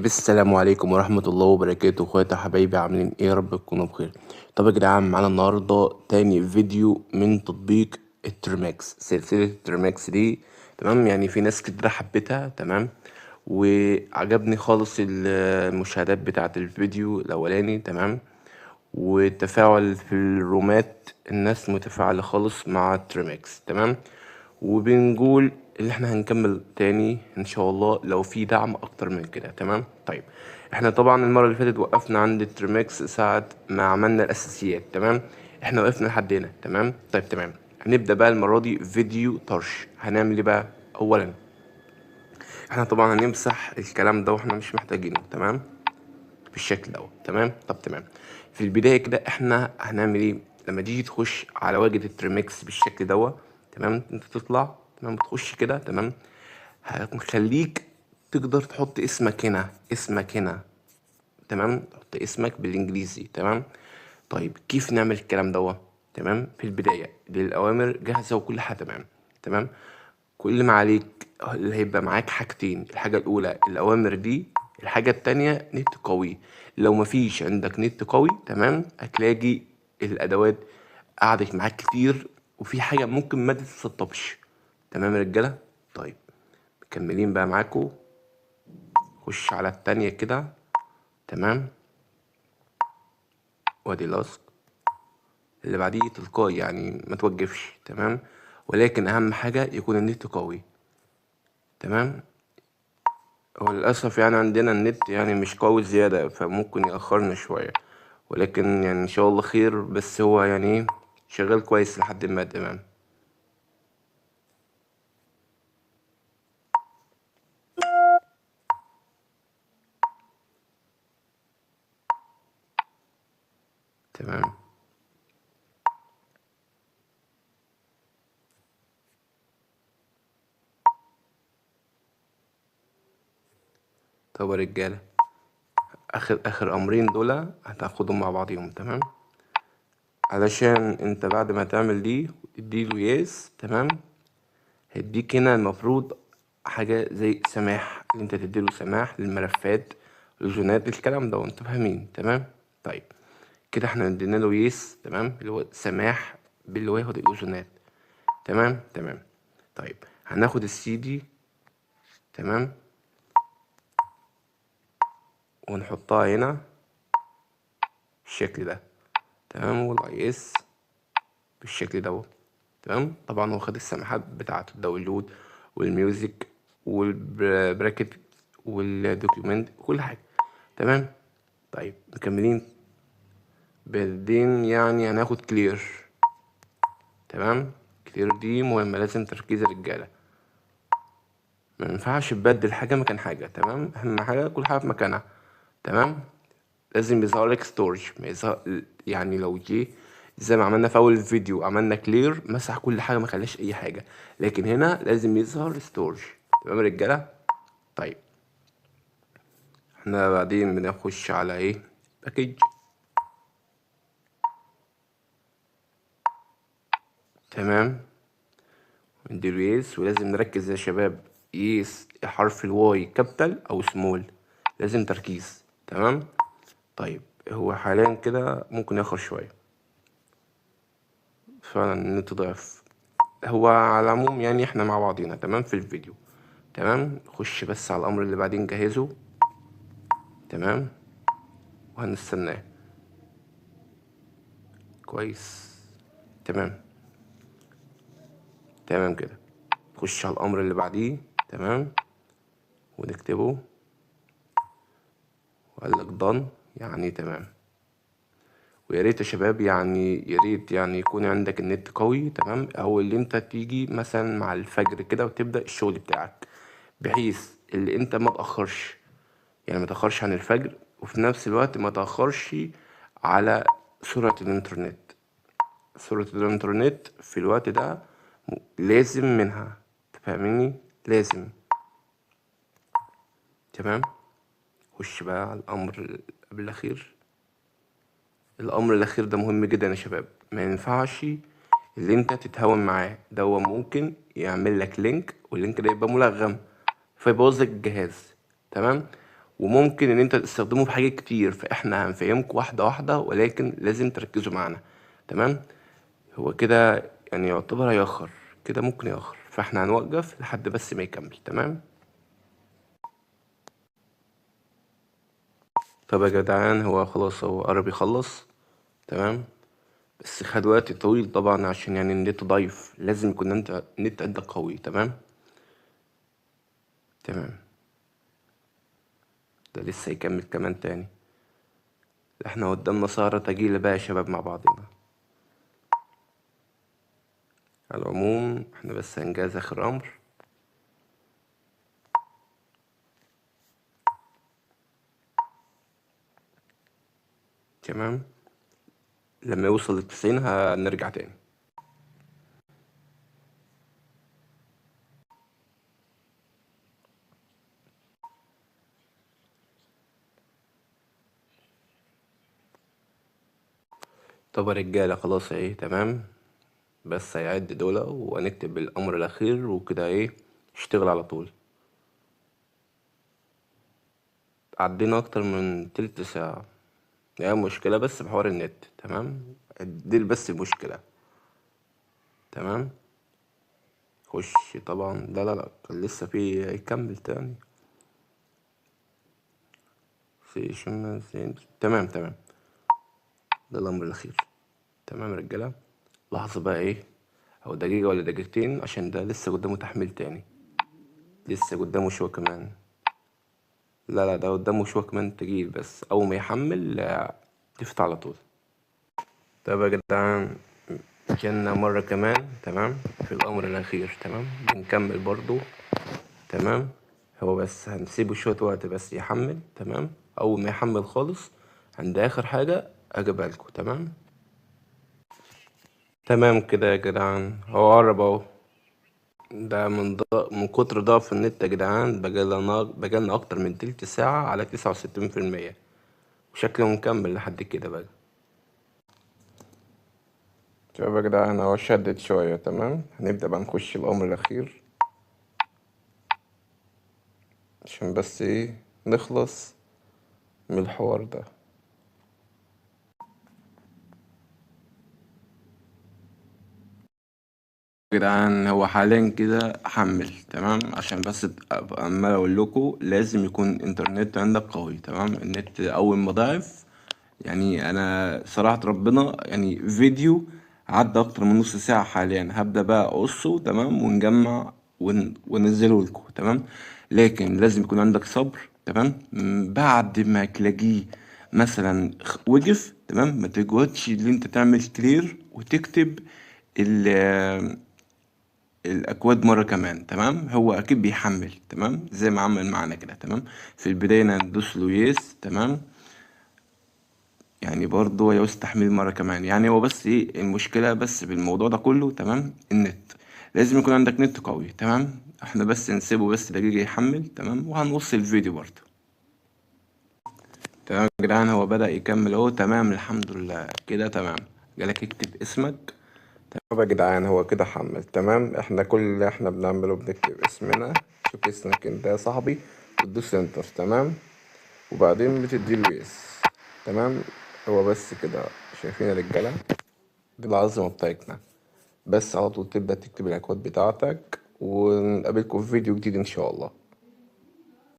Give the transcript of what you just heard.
السلام عليكم ورحمة الله وبركاته، اخواتي حبايبي عاملين ايه؟ يا رب تكونوا بخير. طب يا جدعان، معانا النهاردة تاني فيديو من تطبيق الترماكس، سلسلة الترماكس دي. تمام، يعني في ناس كتير حبتها. تمام، وعجبني خالص المشاهدات بتاعة الفيديو الأولاني. تمام، والتفاعل في الرومات، الناس متفاعلة خالص مع الترماكس. تمام، وبنقول اللي احنا هنكمل تاني ان شاء الله لو في دعم اكتر من كده. تمام، طيب احنا طبعا المرة اللي فاتت وقفنا عند الترماكس ساعة ما عملنا الاساسيات. تمام، احنا وقفنا لحد هنا. تمام، طيب تمام، هنبدأ بقى المرة دي فيديو طرش. هنعمل ايه بقى؟ اولا احنا طبعا هنمسح الكلام ده واحنا مش محتاجينه. تمام، بالشكل دوت. تمام، طب تمام، في البداية كده احنا هنعمل ايه؟ لما تيجي تخش على واجهة التريمكس بالشكل دوت، تمام، انت تطلع. تمام، بتخش كده. تمام، هنخليك تقدر تحط اسمك هنا، اسمك هنا. تمام، تحط اسمك بالانجليزي. تمام، طيب كيف نعمل الكلام دوت؟ تمام، في البداية للأوامر جاهزة وكل حاجة تمام. تمام، كل ما عليك اللي هيبقى معاك حاجتين: الحاجة الأولى الأوامر دي، الحاجة التانية نت قوي. لو مفيش عندك نت قوي، تمام، هتلاقي الأدوات قعدت معاك كتير وفي حاجة ممكن ما تتسطبش. تمام يا رجالة؟ طيب مكملين بقى معاكم. خش على التانية كده. تمام، وادي لاصق اللي بعديه تلقائي، يعني ما توقفش. تمام، ولكن أهم حاجة يكون النت قوي. تمام، هو للأسف يعني عندنا النت يعني مش قوي زيادة، فممكن يأخرنا شوية، ولكن يعني إن شاء الله خير. بس هو يعني إيه، شغال كويس لحد ما. تمام، تمام. طب يا رجالة، آخر أمرين دول هتاخدهم مع بعضيهم. تمام، علشان انت بعد ما تعمل دي تديله يس. تمام، هيديك هنا المفروض حاجة زي سماح، اللي انت تديله سماح للملفات، للجونات، الكلام ده وانتوا فاهمين. تمام، طيب كده احنا ادينا له يس. تمام، اللي هو سماح باللي هو ياخد الاوزونات. تمام تمام، طيب هناخد السي دي. تمام، ونحطها هنا بالشكل ده. تمام، والاي اس بالشكل ده. تمام، طبعا هو خد السماحات بتاعة الداونلود والميوزك والبراكت والدوكيومنت وكل حاجة. تمام، طيب مكملين. بعدين يعني هناخد كلير. تمام، كلير دي مهمة، لازم تركيز الرجالة. ما ينفعش تبدل حاجة مكان حاجة. تمام، أهم حاجة كل حاجة في مكانها. تمام، لازم يظهر لك ستورج، ما يظهر يعني لو جه زي ما عملنا في اول فيديو، عملنا كلير مسح كل حاجه ما خلاش اي حاجه، لكن هنا لازم يظهر ستورج. تمام يا رجاله؟ طيب احنا بعدين بنخش على ايه؟ باكج. تمام، نديله يس، ولازم نركز يا شباب. يس حرف الواي كابيتال او سمول، لازم تركيز. تمام، طيب هو حاليا كده ممكن ياخر شويه فعلا النت ضعف. هو على العموم يعني احنا مع بعضينا تمام في الفيديو. تمام، خش بس على الامر اللي بعدين جهزه. تمام، وهنستناه كويس. تمام تمام كده، خش على الامر اللي بعديه. تمام، ونكتبه وقال لك ضن، يعني تمام. ويا ريت يا شباب، يعني يا ريت يعني يكون عندك النت قوي. تمام، او اللي انت تيجي مثلا مع الفجر كده وتبدا الشغل بتاعك، بحيث اللي انت ما تاخرش، يعني ما تاخرش عن الفجر، وفي نفس الوقت ما تاخرش على سرعة الانترنت. سرعة الانترنت في الوقت ده لازم منها، تفهميني؟ لازم. تمام، خش بقى على الامر قبل الاخير. الامر الاخير ده مهم جدا يا شباب، ما ينفعش اللي انت تتهاون معاه. ده هو ممكن يعمل لك لينك، واللينك ده يبقى ملغم فيبوظ لك الجهاز. تمام، وممكن ان انت تستخدمه في حاجات كتير، فاحنا هنفهمكم واحدة واحدة، ولكن لازم تركزوا معانا. تمام. هو كده يعني يعتبر هيأخر، كده ممكن يأخر، فاحنا هنوقف لحد بس ما يكمل. تمام. طب يا جدعان هو خلاص، هو قرب يخلص. تمام. بس خد وقت طويل طبعا، عشان يعني النت ضعيف، لازم يكون انت النت عندك قوي. تمام. تمام. ده لسه يكمل كمان تاني. احنا قدامنا سهرة تجيلة بقى يا شباب مع بعضنا. على العموم احنا بس هنجهز اخر امر. تمام. لما يوصل ل90 هنرجع تاني. طب يا رجالة خلاص ايه تمام. بس هيعد دولة وهنكتب الامر الاخير وكده ايه، اشتغل على طول. عدينا اكتر من تلت ساعة. هي مشكلة بس بحوار النت. تمام. دي بس المشكلة. تمام. خش. طبعا لا لا لا، كان لسه في هيكمل تاني. في شمال زين. تمام تمام. ده الامر الاخير. تمام يا رجالة. لحظة بقى ايه، او دقيقة ولا دقيقتين، عشان ده لسه قدامه تحميل تاني. لسه قدامه شوية كمان. لا لا، ده قدامه شوية كمان تقيل، بس اول ما يحمل تفتح على طول. طب يا جدعان جينا مرة كمان. تمام. في الامر الاخير. تمام. بنكمل برضو. تمام. هو بس هنسيبه شوية وقت بس يحمل. تمام. اول ما يحمل خالص عند اخر حاجة اجيبها لكم. تمام. تمام كده يا جدعان، هو قرب اهو. ده من كتر ضعف النت يا جدعان، بقالنا اكتر من تلت ساعة على 69%، وشكله مكمل لحد كده بقى. شوف يا جدعان اهو شدت شوية. تمام. هنبدأ بقى نخش الأمر الأخير، عشان بس ايه نخلص من الحوار ده. يا جدعان هو حاليا كده حمل. تمام. عشان بس ابقى عمال اقول لكم لازم يكون الانترنت عندك قوي. تمام. النت اول ما ضعف، يعني انا صراحة ربنا يعني فيديو عدى اكتر من نص ساعة، حاليا هبدأ بقى اقصه. تمام. ونجمع وننزله لكم. تمام. لكن لازم يكون عندك صبر. تمام. بعد ما تلاقيه مثلا وقف. تمام. ما تقعدش اللي انت تعمل كلير وتكتب الاكواد مره كمان. تمام. هو اكيد بيحمل. تمام. زي ما عمل معانا كده. تمام. في البدايه ندوس له يس. تمام. يعني برضه يعوز تحميل مره كمان. يعني هو بس ايه المشكله بس بالموضوع ده كله. تمام. النت لازم يكون عندك نت قوي. تمام. احنا بس نسيبه بس دقيقه يحمل. تمام. وهنوصل الفيديو برضه. تمام يا جدعان هو بدأ يكمل اهو. تمام. الحمد لله كده. تمام. جالك اكتب اسمك. طب يا جدعان هو كده حمل. تمام. احنا كل اللي احنا بنعمله بنكتب اسمنا، شوف اسمك انت يا صاحبي، وتدوس انتر. تمام. وبعدين بتديله يس. تمام. هو بس كده. شايفين يا رجالة، دي العظمة بتاعتنا. بس على طول تبدأ تكتب الأكواد بتاعتك، ونقابلكم في فيديو جديد إن شاء الله.